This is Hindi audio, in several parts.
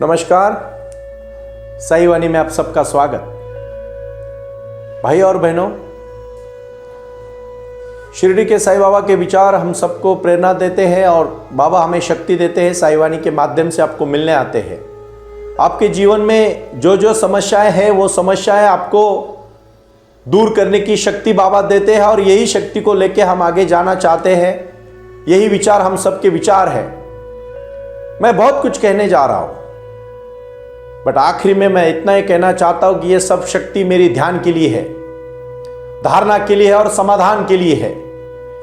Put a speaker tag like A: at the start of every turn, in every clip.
A: नमस्कार। साई वाणी में आप सबका स्वागत। भाई और बहनों, शिरडी के साईं बाबा के विचार हम सबको प्रेरणा देते हैं और बाबा हमें शक्ति देते हैं। साई वाणी के माध्यम से आपको मिलने आते हैं। आपके जीवन में जो जो समस्याएं हैं वो समस्याएं आपको दूर करने की शक्ति बाबा देते हैं और यही शक्ति को लेकर हम आगे जाना चाहते हैं। यही विचार हम सबके विचार है। मैं बहुत कुछ कहने जा रहा हूं, बट आखिरी में मैं इतना ही कहना चाहता हूं कि यह सब शक्ति मेरी ध्यान के लिए है, धारणा के लिए है और समाधान के लिए है।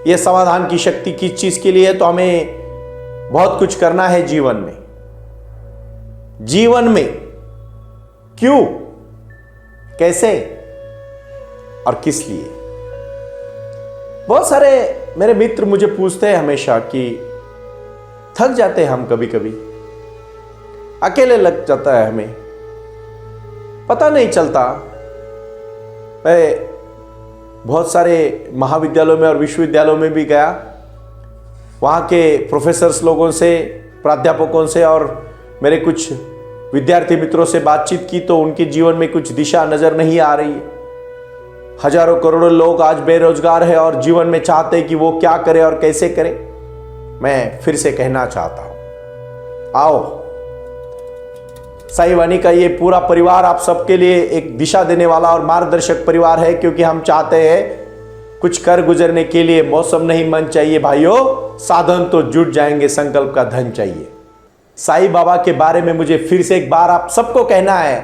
A: यह समाधान की शक्ति किस चीज के लिए है? तो हमें बहुत कुछ करना है जीवन में। जीवन में क्यों, कैसे और किस लिए? बहुत सारे मेरे मित्र मुझे पूछते हैं हमेशा कि थक जाते हैं हम, कभी कभी अकेले लग जाता है, हमें पता नहीं चलता। मैं बहुत सारे महाविद्यालयों में और विश्वविद्यालयों में भी गया, वहाँ के प्रोफेसर्स लोगों से, प्राध्यापकों से और मेरे कुछ विद्यार्थी मित्रों से बातचीत की तो उनके जीवन में कुछ दिशा नजर नहीं आ रही है। हजारों करोड़ों लोग आज बेरोजगार है और जीवन में चाहते हैं कि वो क्या करे और कैसे करे। मैं फिर से कहना चाहता हूं, आओ, साई वाणी का ये पूरा परिवार आप सबके लिए एक दिशा देने वाला और मार्गदर्शक परिवार है, क्योंकि हम चाहते हैं कुछ कर गुजरने के लिए मौसम नहीं मन चाहिए भाइयों, साधन तो जुट जाएंगे, संकल्प का धन चाहिए। साईं बाबा के बारे में मुझे फिर से एक बार आप सबको कहना है,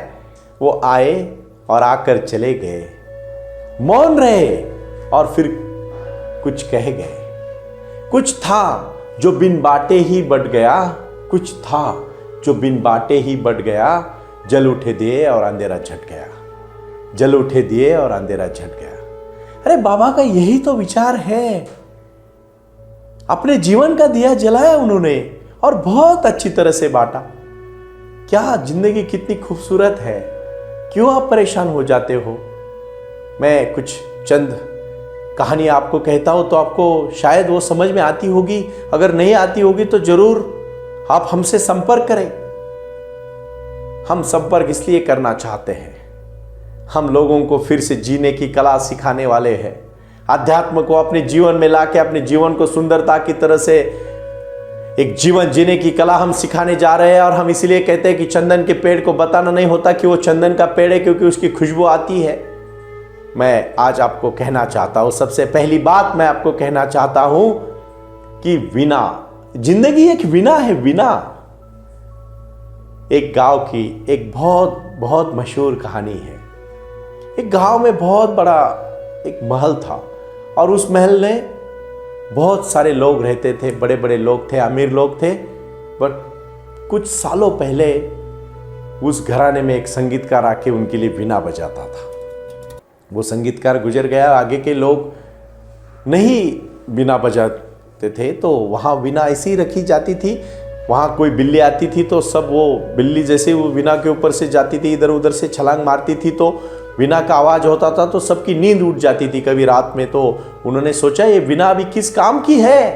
A: वो आए और आकर चले गए, मौन रहे और फिर कुछ कह गए। कुछ था जो बिन बाटे ही बढ़ गया, कुछ था जो बिन बाटे ही बढ़ गया। जल उठे दिए और अंधेरा झट गया, जल उठे दिए और अंधेरा झट गया। अरे बाबा का यही तो विचार है। अपने जीवन का दिया जलाया उन्होंने और बहुत अच्छी तरह से बांटा। क्या जिंदगी कितनी खूबसूरत है, क्यों आप परेशान हो जाते हो? मैं कुछ चंद कहानी आपको कहता हूं तो आपको शायद वो समझ में आती होगी। अगर नहीं आती होगी तो जरूर आप हमसे संपर्क करें। हम संपर्क इसलिए करना चाहते हैं, हम लोगों को फिर से जीने की कला सिखाने वाले हैं। अध्यात्म को अपने जीवन में लाके अपने जीवन को सुंदरता की तरह से एक जीवन जीने की कला हम सिखाने जा रहे हैं। और हम इसलिए कहते हैं कि चंदन के पेड़ को बताना नहीं होता कि वो चंदन का पेड़ है, क्योंकि उसकी खुशबू आती है। मैं आज आपको कहना चाहता हूं, सबसे पहली बात मैं आपको कहना चाहता हूं कि वीणा, जिंदगी एक वीणा है। वीणा एक गांव की एक बहुत बहुत मशहूर कहानी है। एक गांव में बहुत बड़ा एक महल था और उस महल में बहुत सारे लोग रहते थे, बड़े बड़े लोग थे, अमीर लोग थे। बट कुछ सालों पहले उस घराने में एक संगीतकार आके उनके लिए वीणा बजाता था। वो संगीतकार गुजर गया, आगे के लोग नहीं वीणा बजाते थे, तो वहाँ वीणा ऐसी ही रखी जाती थी। वहाँ कोई बिल्ली आती थी तो सब वो बिल्ली जैसे वो वीणा के ऊपर से जाती थी, इधर उधर से छलांग मारती थी, तो वीणा का आवाज़ होता था तो सबकी नींद उड़ जाती थी कभी रात में। तो उन्होंने सोचा ये वीणा अभी किस काम की है,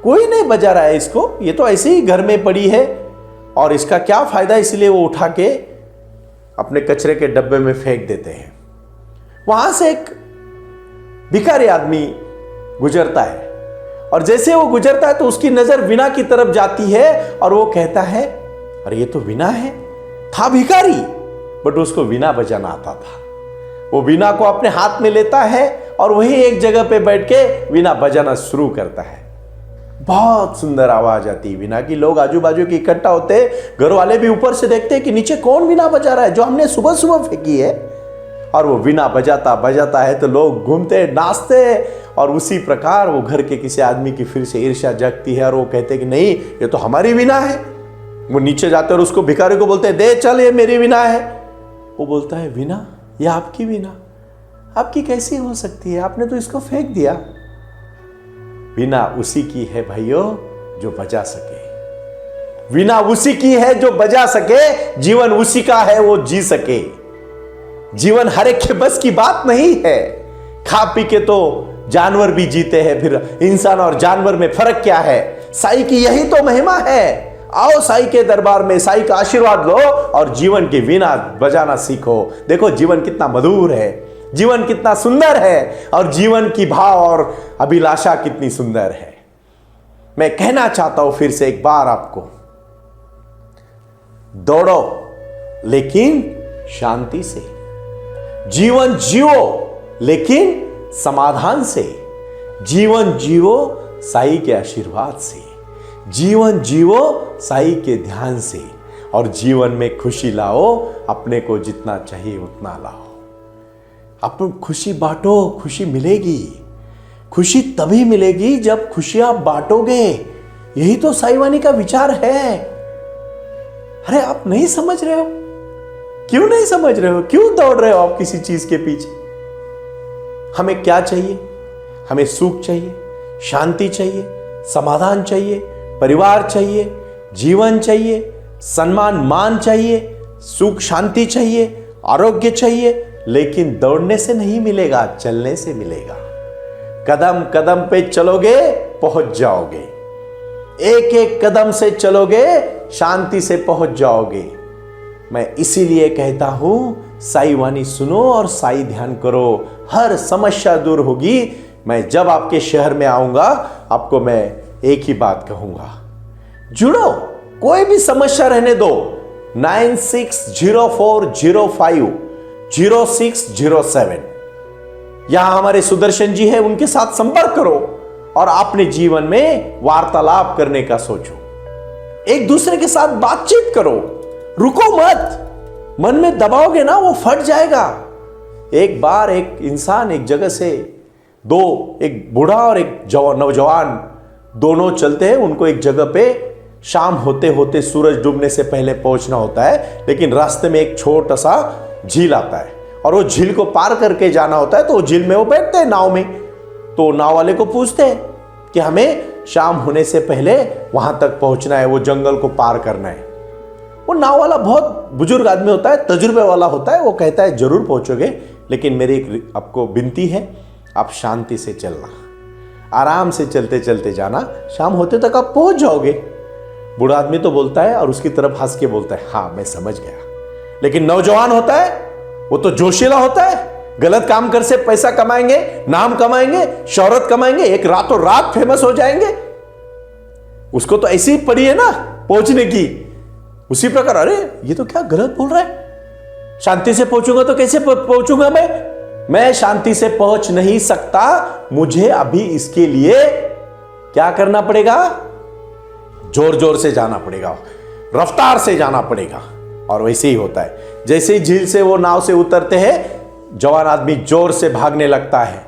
A: कोई नहीं बजा रहा है इसको, ये तो ऐसे ही घर में पड़ी है और इसका क्या फ़ायदा, इसलिए वो उठा के अपने कचरे के डब्बे में फेंक देते हैं। वहां से एक भिखारी आदमी गुजरता है और जैसे वो गुजरता है तो उसकी नजर वीणा की तरफ जाती है और वो कहता है, अरे ये तो वीणा है। था भिखारी बट उसको वीणा बजाना आता था। वो वीणा को अपने हाथ में लेता है और वही एक जगह पे बैठ के वीणा बजाना शुरू करता है। बहुत सुंदर आवाज आती है वीणा की। लोग आजू बाजू के इकट्ठा होते, घर वाले भी ऊपर से देखते हैं कि नीचे कौन वीणा बजा रहा है, जो हमने सुबह सुबह फेंकी है। और वो वीणा बजाता बजाता है तो लोग घूमते नाचते और उसी प्रकार वो घर के किसी आदमी की फिर से ईर्ष्या जगती है और वो कहते कि नहीं ये तो हमारी वीणा है। वो नीचे जाते और उसको भिखारी को बोलते हैं, दे चल ये मेरी वीणा है। वो बोलता है, वीणा? ये आपकी वीणा? आपकी कैसी हो सकती है, आपने तो इसको फेंक दिया। वीणा उसी की है भाइयों जो बजा सके। वीणा उसी की है जो बजा सके। जीवन उसी का है वो जी सके। जीवन हर एक के बस की बात नहीं है। खा पी के तो जानवर भी जीते हैं, फिर इंसान और जानवर में फर्क क्या है? साईं की यही तो महिमा है। आओ साईं के दरबार में, साईं का आशीर्वाद लो और जीवन की वीणा बजाना सीखो। देखो जीवन कितना मधुर है, जीवन कितना सुंदर है और जीवन की भाव और अभिलाषा कितनी सुंदर है। मैं कहना चाहता हूं फिर से एक बार आपको, दौड़ो लेकिन शांति से, जीवन जियो लेकिन समाधान से, जीवन जियो साईं के आशीर्वाद से, जीवन जियो साईं के ध्यान से और जीवन में खुशी लाओ। अपने को जितना चाहिए उतना लाओ, अपन खुशी बांटो, खुशी मिलेगी। खुशी तभी मिलेगी जब खुशियां बांटोगे। यही तो साईं वाणी का विचार है। अरे आप नहीं समझ रहे हो? क्यों नहीं समझ रहे हो? क्यों दौड़ रहे हो आप किसी चीज के पीछे? हमें क्या चाहिए? हमें सुख चाहिए, शांति चाहिए, समाधान चाहिए, परिवार चाहिए, जीवन चाहिए, सम्मान मान चाहिए, सुख शांति चाहिए, आरोग्य चाहिए। लेकिन दौड़ने से नहीं मिलेगा, चलने से मिलेगा। कदम कदम पे चलोगे पहुंच जाओगे, एक एक कदम से चलोगे शांति से पहुंच जाओगे। मैं इसीलिए कहता हूं साईं वाणी सुनो और साईं ध्यान करो, हर समस्या दूर होगी। मैं जब आपके शहर में आऊंगा आपको मैं एक ही बात कहूंगा, जुड़ो, कोई भी समस्या रहने दो। 9604050607 यहां हमारे सुदर्शन जी हैं, उनके साथ संपर्क करो और अपने जीवन में वार्तालाप करने का सोचो। एक दूसरे के साथ बातचीत करो, रुको मत। मन में दबाओगे ना वो फट जाएगा। एक बार एक इंसान एक जगह से दो, एक बूढ़ा और एक नौजवान दोनों चलते हैं। उनको एक जगह पे शाम होते होते सूरज डूबने से पहले पहुंचना होता है, लेकिन रास्ते में एक छोटा सा झील आता है और वो झील को पार करके जाना होता है। तो वो झील में वो बैठते हैं नाव में। तो नाव वाले को पूछते हैं कि हमें शाम होने से पहले वहां तक पहुंचना है, वो जंगल को पार करना है। वो नाव वाला बहुत बुजुर्ग आदमी होता है, तजुर्बे वाला होता है। वो कहता है जरूर पहुंचोगे, लेकिन मेरी एक आपको विनती है, आप शांति से चलना, आराम से चलते चलते जाना, शाम होते तक आप पहुंच जाओगे। बूढ़ा आदमी तो बोलता है और उसकी तरफ हंस के बोलता है हाँ मैं समझ गया। लेकिन नौजवान होता है, वो तो जोशीला होता है, गलत काम कर से पैसा कमाएंगे, नाम कमाएंगे, शोहरत कमाएंगे, एक रातों रात फेमस हो जाएंगे। उसको तो ऐसी ही पड़ी है ना पहुंचने की। उसी प्रकार अरे ये तो क्या गलत बोल रहा है, शांति से पहुंचूंगा तो कैसे पहुंचूंगा मैं शांति से पहुंच नहीं सकता। मुझे अभी इसके लिए क्या करना पड़ेगा? जोर जोर से जाना पड़ेगा, रफ्तार से जाना पड़ेगा। और वैसे ही होता है, जैसे ही झील से वो नाव से उतरते हैं, जवान आदमी जोर से भागने लगता है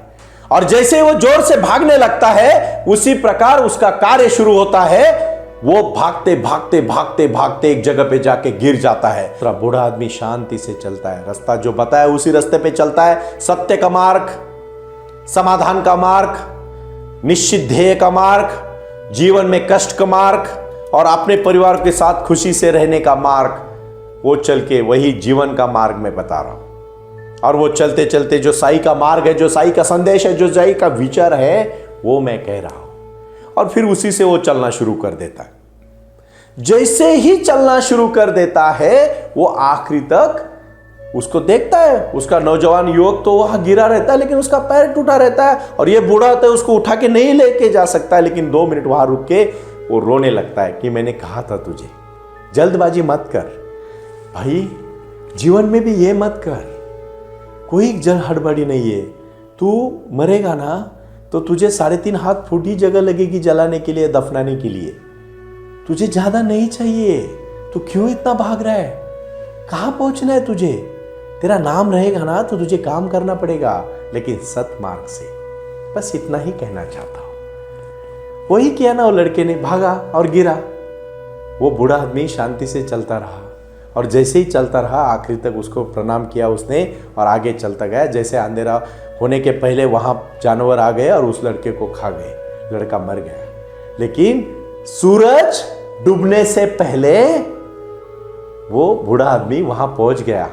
A: और जैसे ही वो जोर से भागने लगता है उसी प्रकार उसका कार्य शुरू होता है। वो भागते भागते भागते भागते एक जगह पे जाके गिर जाता है। तो बूढ़ा आदमी शांति से चलता है, रास्ता जो बताया उसी रास्ते पे चलता है। सत्य का मार्ग, समाधान का मार्ग, निश्चित ध्येय का मार्ग, जीवन में कष्ट का मार्ग और अपने परिवार के साथ खुशी से रहने का मार्ग, वो चल के वही जीवन का मार्ग में बता रहा हूं। और वो चलते चलते जो साईं का मार्ग है, जो साईं का संदेश है, जो साईं का विचार है, वो मैं कह रहा हूं। और फिर उसी से वो चलना शुरू कर देता है। जैसे ही चलना शुरू कर देता है वो आखिरी तक उसको देखता है। उसका नौजवान युवक तो वहां गिरा रहता है, लेकिन उसका पैर टूटा रहता है और ये बूढ़ा होता है, उसको उठा के नहीं लेके जा सकता है। लेकिन 2 मिनट वहां रुक के वो रोने लगता है कि मैंने कहा था तुझे, जल्दबाजी मत कर भाई, जीवन में भी ये मत कर, कोई हड़बड़ी नहीं है। तू मरेगा ना तो तुझे 3.5 हाथ फूटी जगह लगेगी जलाने के लिए, दफनाने के लिए। तुझे ज्यादा नहीं चाहिए, तू क्यों इतना भाग रहा है? कहां पहुंचना है तुझे? तेरा नाम रहेगा ना तो तुझे काम करना पड़ेगा, लेकिन सत मार्ग से। बस इतना ही कहना चाहता हूं। वही किया ना वो लड़के ने, भागा और गिरा। वो बूढ़ा आदमी शांति से चलता रहा और जैसे ही चलता रहा आखिर तक उसको प्रणाम किया उसने और आगे चलता गया। जैसे अंधेरा होने के पहले वहां जानवर आ गए और उस लड़के को खा गए, लड़का मर गया। लेकिन सूरज डूबने से पहले वो बूढ़ा आदमी वहां पहुंच गया,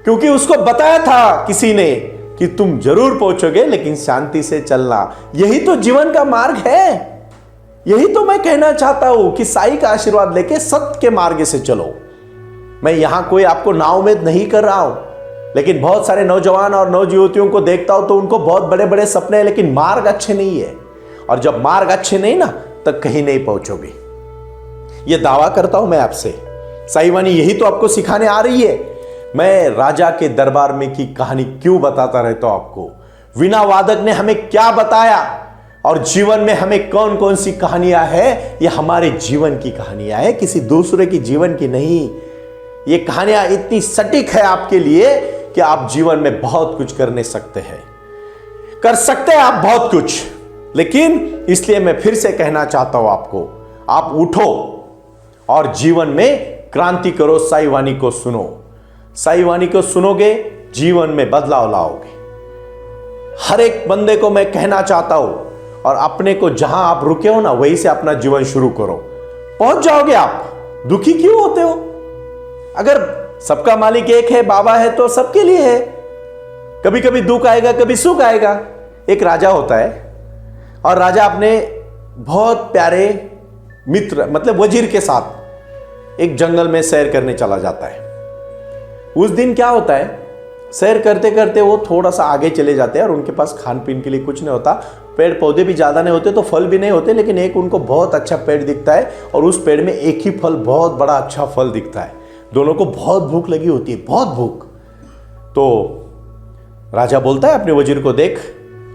A: क्योंकि उसको बताया था किसी ने कि तुम जरूर पहुंचोगे, लेकिन शांति से चलना। यही तो जीवन का मार्ग है। यही तो मैं कहना चाहता हूं कि साईं का आशीर्वाद लेके सत्य के मार्ग से चलो। मैं यहां कोई आपको नाउम्मीद नहीं कर रहा हूं, लेकिन बहुत सारे नौजवान और नवयुवतियों को देखता हूं तो उनको बहुत बड़े बड़े सपने हैं, लेकिन मार्ग अच्छे नहीं है। और जब मार्ग अच्छे नहीं ना, तब कहीं नहीं पहुंचोगे। यह दावा करता हूं मैं आपसे। साईं वाणी यही तो आपको सिखाने आ रही है। मैं राजा के दरबार में की कहानी क्यों बताता रहता हूं आपको? वीणा वादक ने हमें क्या बताया और जीवन में हमें कौन कौन सी कहानियां हैं, ये हमारे जीवन की कहानियां हैं, किसी दूसरे की जीवन की नहीं। ये कहानियां इतनी सटीक है आपके लिए कि आप जीवन में बहुत कुछ कर सकते हैं आप बहुत कुछ। लेकिन इसलिए मैं फिर से कहना चाहता हूं आपको, आप उठो और जीवन में क्रांति करो। साईं वाणी को सुनो। साईं वाणी को सुनोगे, जीवन में बदलाव लाओगे। हर एक बंदे को मैं कहना चाहता हूं, और अपने को जहां आप रुके हो ना, वहीं से अपना जीवन शुरू करो, पहुंच जाओगे आप। दुखी क्यों होते हो? अगर सबका मालिक एक है, बाबा है, तो सबके लिए है। कभी कभी दुख आएगा, कभी सुख आएगा। एक राजा होता है और राजा अपने बहुत प्यारे मित्र मतलब वजीर के साथ एक जंगल में सैर करने चला जाता है। उस दिन क्या होता है, सैर करते करते वो थोड़ा सा आगे चले जाते हैं और उनके पास खान पीन के लिए कुछ नहीं होता। पेड़ पौधे भी ज़्यादा नहीं होते, तो फल भी नहीं होते, लेकिन एक उनको बहुत अच्छा पेड़ दिखता है और उस पेड़ में एक ही फल, बहुत बड़ा अच्छा फल दिखता है। दोनों को बहुत भूख लगी होती है, बहुत भूख। तो राजा बोलता है अपने वजीर को, देख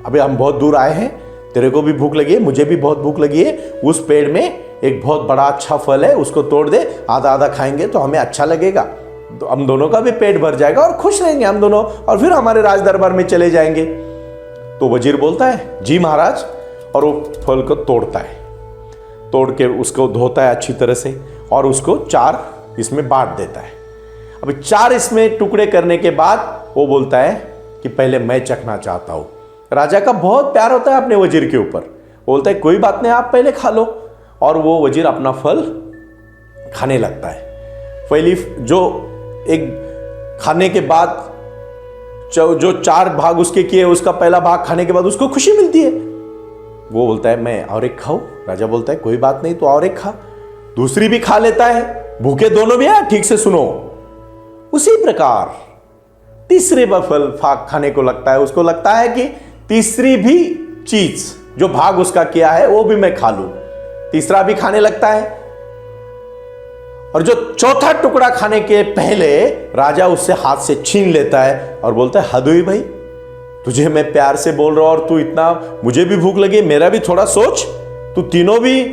A: अबे हम बहुत दूर आए हैं, तेरे को भी भूख लगी है, मुझे भी बहुत भूख लगी है। उस पेड़ में एक बहुत बड़ा अच्छा फल है, उसको तोड़ दे, आधा आधा खाएंगे तो हमें अच्छा लगेगा, तो हम दोनों का भी पेट भर जाएगा और खुश रहेंगे हम दोनों, और फिर हमारे राज दरबार में चले जाएंगे। तो वजीर बोलता है जी महाराज, और वो फल को तोड़ता है। तोड़ के उसको धोता है अच्छी तरह से और उसको 4 इसमें बांट देता है। अब 4 इसमें टुकड़े करने के बाद वो बोलता है कि पहले मैं चखना चाहता हूं। राजा का बहुत प्यार होता है अपने वजीर के ऊपर। बोलता है कोई बात नहीं, आप पहले खा लो। और वो वजीर अपना फल खाने लगता है। पहली जो एक खाने के बाद जो 4 भाग उसके किए, उसका पहला भाग खाने के बाद उसको खुशी मिलती है। वो बोलता है मैं और एक खाऊं। राजा बोलता है कोई बात नहीं, तो और एक खा। दूसरी भी खा लेता है। भूखे दोनों भी हैं, ठीक से सुनो। उसी प्रकार तीसरे फल भाग खाने को लगता है। उसको लगता है कि तीसरी भी चीज जो भाग उसका किया है वो भी मैं खा लूं। तीसरा भी खाने लगता है, और जो चौथा टुकड़ा खाने के पहले राजा उससे हाथ से छीन लेता है और बोलता है हद हुई भाई, तुझे मैं प्यार से बोल रहा हूं और तू इतना, मुझे भी भूख लगी, मेरा भी थोड़ा सोच। तू तीनों भी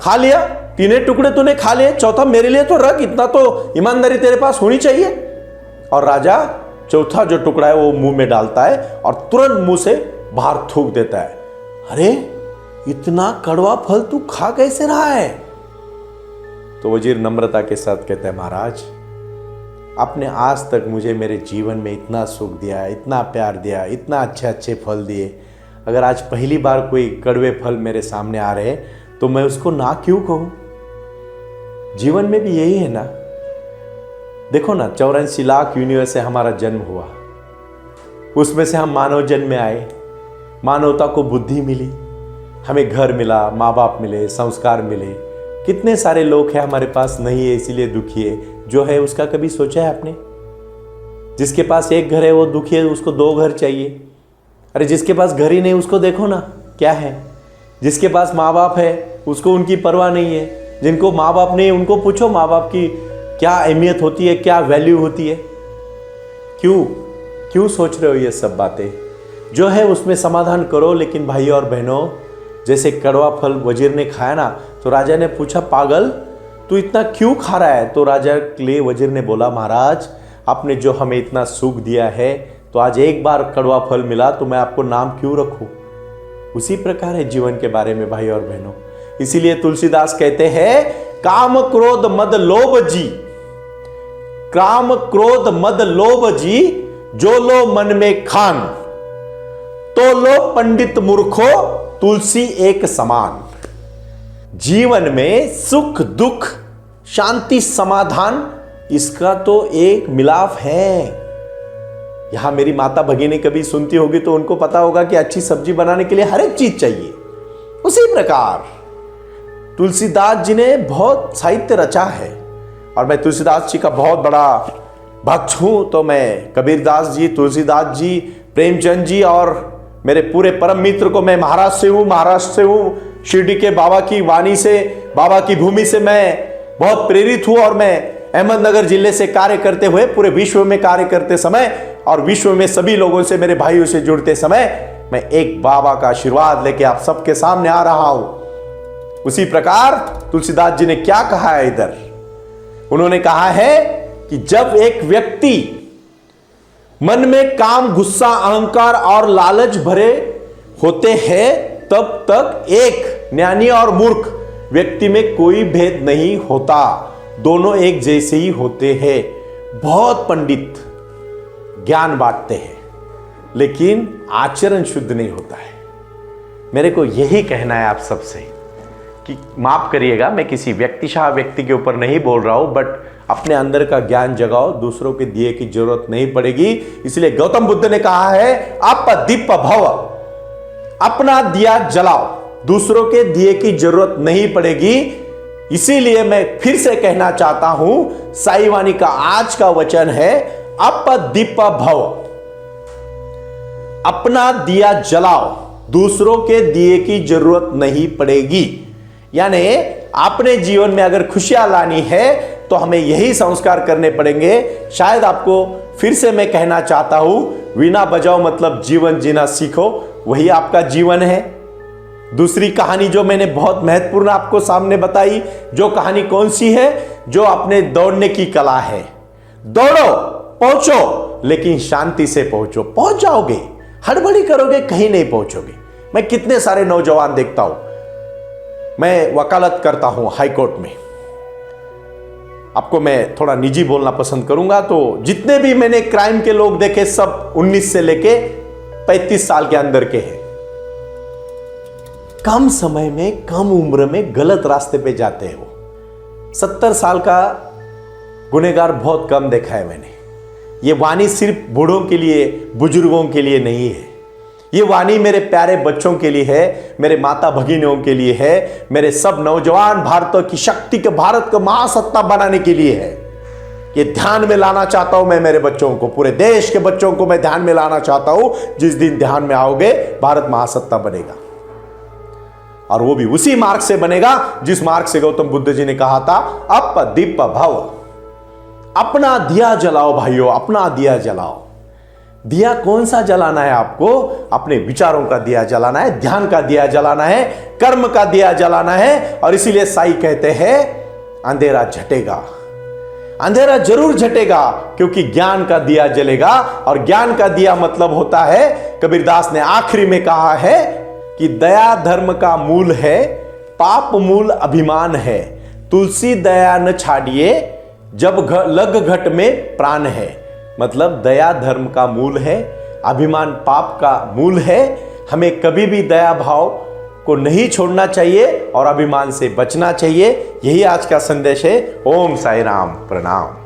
A: खा लिया, 3 टुकड़े तूने खा लिए, चौथा मेरे लिए तो रख, इतना तो ईमानदारी तेरे पास होनी चाहिए। और राजा चौथा जो टुकड़ा है वो मुंह में डालता है और तुरंत मुंह से बाहर थूक देता है। अरे इतना कड़वा फल तू खा कैसे रहा है? तो वजीर नम्रता के साथ कहता है महाराज, आपने आज तक मुझे मेरे जीवन में इतना सुख दिया, इतना प्यार दिया, इतना अच्छे अच्छे फल दिए। अगर आज पहली बार कोई कड़वे फल मेरे सामने आ रहे हैं तो मैं उसको ना क्यों कहूं? जीवन में भी यही है ना। देखो ना, 84 लाख यूनिवर्स से हमारा जन्म हुआ, उसमें से हम मानव जन्म में आए, मानवता को बुद्धि मिली, हमें घर मिला, माँ बाप मिले, संस्कार मिले। कितने सारे लोग हैं हमारे पास नहीं है इसीलिए दुखी है। जो है उसका कभी सोचा है आपने? जिसके पास एक घर है वो दुखी है, उसको 2 घर चाहिए। अरे जिसके पास घर ही नहीं उसको देखो ना क्या है। जिसके पास माँ बाप है उसको उनकी परवाह नहीं है। जिनको माँ बाप नहीं उनको पूछो माँ बाप की क्या अहमियत होती है, क्या वैल्यू होती है। क्यों सोच रहे हो ये सब बातें? जो है उसमें समाधान करो। लेकिन भाई और बहनों, जैसे कड़वा फल वजीर ने खाया ना, तो राजा ने पूछा पागल तू इतना क्यों खा रहा है? तो राजा के लिए वजीर ने बोला महाराज, आपने जो हमें इतना सुख दिया है, तो आज एक बार कड़वा फल मिला तो मैं आपको नाम क्यों रखूं? उसी प्रकार है जीवन के बारे में भाई और बहनों। इसीलिए तुलसीदास कहते हैं काम क्रोध मद लोभ जी, काम क्रोध मद लोभ जी, जो लो मन में खान, तो लो पंडित मूर्खो तुलसी एक समान। जीवन में सुख दुख शांति समाधान इसका तो एक मिलाप है। यहां मेरी माता भगिनी कभी सुनती होगी तो उनको पता होगा कि अच्छी सब्जी बनाने के लिए हर एक चीज चाहिए। उसी प्रकार तुलसीदास जी ने बहुत साहित्य रचा है और मैं तुलसीदास जी का बहुत बड़ा भक्त हूं। तो मैं कबीरदास जी, तुलसीदास जी, प्रेमचंद जी और मेरे पूरे परम मित्र को मैं महाराष्ट्र से हूं। शिरडी के बाबा की वाणी से, बाबा की भूमि से मैं बहुत प्रेरित हूं और मैं अहमदनगर जिले से कार्य करते हुए पूरे विश्व में कार्य करते समय और विश्व में सभी लोगों से, मेरे भाइयों से जुड़ते समय मैं एक बाबा का आशीर्वाद लेके आप सबके सामने आ रहा हूं। उसी प्रकार तुलसीदास जी ने क्या कहा है इधर, उन्होंने कहा है कि जब एक व्यक्ति मन में काम, गुस्सा, अहंकार और लालच भरे होते हैं तब तक एक ज्ञानी और मूर्ख व्यक्ति में कोई भेद नहीं होता, दोनों एक जैसे ही होते हैं। बहुत पंडित ज्ञान बांटते हैं लेकिन आचरण शुद्ध नहीं होता है। मेरे को यही कहना है आप सबसे कि माफ करिएगा, मैं किसी व्यक्ति के ऊपर नहीं बोल रहा हूं, बट अपने अंदर का ज्ञान जगाओ, दूसरों के दिए की जरूरत नहीं पड़ेगी। इसलिए गौतम बुद्ध ने कहा है आप दीप भव, अपना दिया जलाओ, दूसरों के दिए की जरूरत नहीं पड़ेगी। इसीलिए मैं फिर से कहना चाहता हूं, साईं वाणी का आज का वचन है आप दीप भव, अपना दिया जलाओ, दूसरों के दिए की जरूरत नहीं पड़ेगी। यानी अपने जीवन में अगर खुशियां लानी है तो हमें यही संस्कार करने पड़ेंगे। शायद आपको फिर से मैं कहना चाहता हूं, वीणा बजाओ मतलब जीवन जीना सीखो, वही आपका जीवन है। दूसरी कहानी जो मैंने बहुत महत्वपूर्ण आपको सामने बताई, जो कहानी कौन सी है, जो अपने दौड़ने की कला है। दौड़ो, पहुंचो, लेकिन शांति से पहुंचो, पहुंच जाओगे। हड़बड़ी करोगे कहीं नहीं पहुंचोगे। मैं कितने सारे नौजवान देखता हूं, मैं वकालत करता हूं हाई कोर्ट में, आपको मैं थोड़ा निजी बोलना पसंद करूंगा। तो जितने भी मैंने क्राइम के लोग देखे सब 19 से लेके 35 साल के अंदर के हैं। कम समय में, कम उम्र में गलत रास्ते पे जाते हैं वो। 70 साल का गुनहगार बहुत कम देखा है मैंने। ये वाणी सिर्फ बूढ़ों के लिए, बुजुर्गों के लिए नहीं है। ये वाणी मेरे प्यारे बच्चों के लिए है, मेरे माता भगिनियों के लिए है, मेरे सब नौजवान भारत की शक्ति के, भारत को महासत्ता बनाने के लिए है। ये ध्यान में लाना चाहता हूं मैं मेरे बच्चों को, पूरे देश के बच्चों को मैं ध्यान में लाना चाहता हूं। जिस दिन ध्यान में आओगे भारत महासत्ता बनेगा, और वो भी उसी मार्ग से बनेगा जिस मार्ग से गौतम बुद्ध जी ने कहा था अप दीप भव, अपना दिया जलाओ भाइयों, अपना दिया जलाओ। दिया कौन सा जलाना है आपको? अपने विचारों का दिया जलाना है, ध्यान का दिया जलाना है, कर्म का दिया जलाना है। और इसीलिए साईं कहते हैं अंधेरा झटेगा, अंधेरा जरूर झटेगा, क्योंकि ज्ञान का दिया जलेगा। और ज्ञान का दिया मतलब होता है, कबीरदास ने आखिरी में कहा है कि दया धर्म का मूल है, पाप मूल अभिमान है। तुलसी दया न छाड़िए, जब लग घट में प्राण है। मतलब दया धर्म का मूल है, अभिमान पाप का मूल है। हमें कभी भी दया भाव को नहीं छोड़ना चाहिए और अभिमान से बचना चाहिए। यही आज का संदेश है। ओम साई राम, प्रणाम।